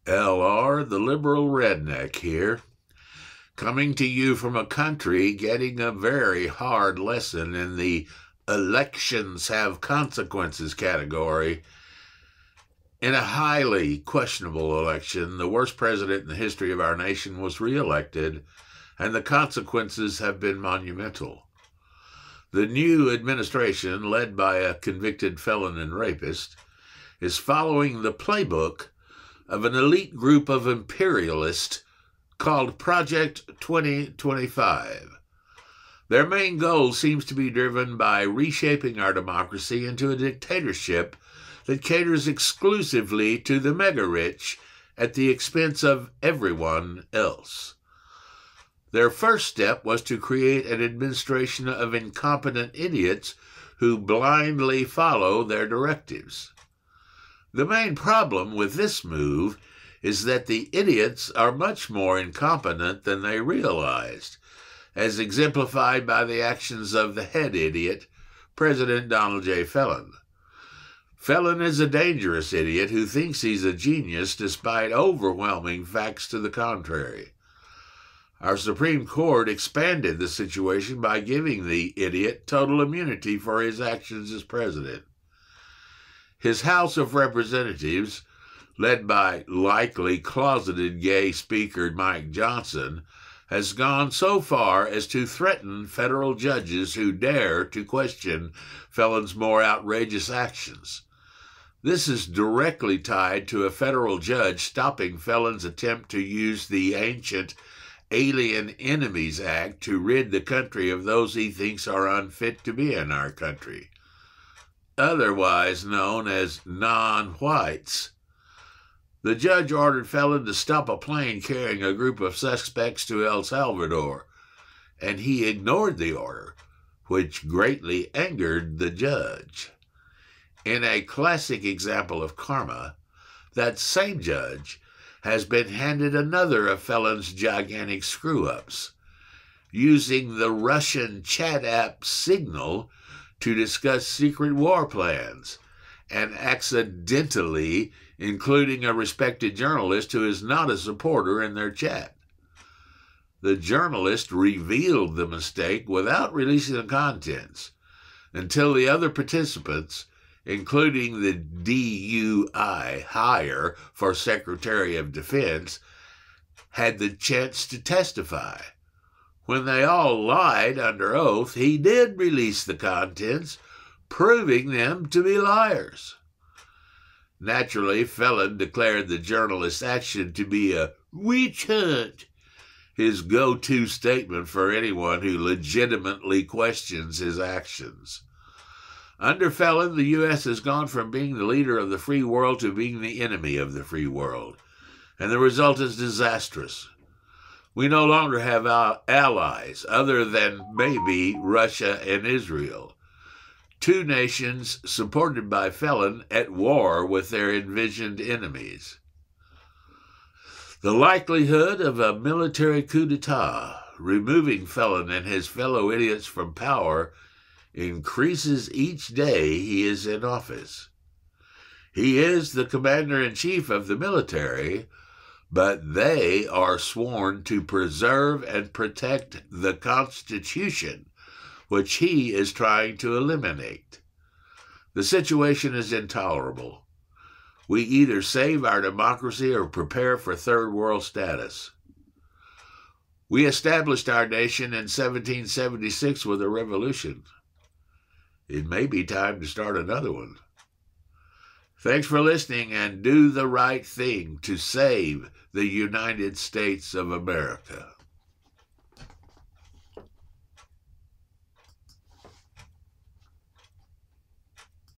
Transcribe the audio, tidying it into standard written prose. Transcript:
LR, the liberal redneck here, coming to you from a country getting a very hard lesson in the elections have consequences category. In a highly questionable election, the worst president in the history of our nation was reelected, and the consequences have been monumental. The new administration, led by a convicted felon and rapist, is following the playbook of an elite group of imperialists called Project 2025. Their main goal seems to be driven by reshaping our democracy into a dictatorship that caters exclusively to the mega-rich at the expense of everyone else. Their first step was to create an administration of incompetent idiots who blindly follow their directives. The main problem with this move is that the idiots are much more incompetent than they realized, as exemplified by the actions of the head idiot, President Donald J. Felon. Felon is a dangerous idiot who thinks he's a genius despite overwhelming facts to the contrary. Our Supreme Court expanded the situation by giving the idiot total immunity for his actions as president. His House of Representatives, led by likely closeted gay Speaker Mike Johnson, has gone so far as to threaten federal judges who dare to question Felon's more outrageous actions. This is directly tied to a federal judge stopping Felon's attempt to use the ancient Alien Enemies Act to rid the country of those he thinks are unfit to be in our country, otherwise known as non-whites. The judge ordered Felon to stop a plane carrying a group of suspects to El Salvador, and he ignored the order, which greatly angered the judge. In a classic example of karma, that same judge has been handed another of Felon's gigantic screw-ups, using the Russian chat app Signal to discuss secret war plans, and accidentally including a respected journalist who is not a supporter in their chat. The journalist revealed the mistake without releasing the contents until the other participants, including the DUI hire for Secretary of Defense, had the chance to testify. When they all lied under oath, he did release the contents, proving them to be liars. Naturally, Felon declared the journalist's action to be a witch hunt, his go-to statement for anyone who legitimately questions his actions. Under Felon, the U.S. has gone from being the leader of the free world to being the enemy of the free world, and the result is disastrous. We no longer have allies other than maybe Russia and Israel, two nations supported by Felon at war with their envisioned enemies. The likelihood of a military coup d'etat, removing Felon and his fellow idiots from power, increases each day he is in office. He is the commander-in-chief of the military, but they are sworn to preserve and protect the Constitution, which he is trying to eliminate. The situation is intolerable. We either save our democracy or prepare for third world status. We established our nation in 1776 with a revolution. It may be time to start another one. Thanks for listening, and do the right thing to save the United States of America.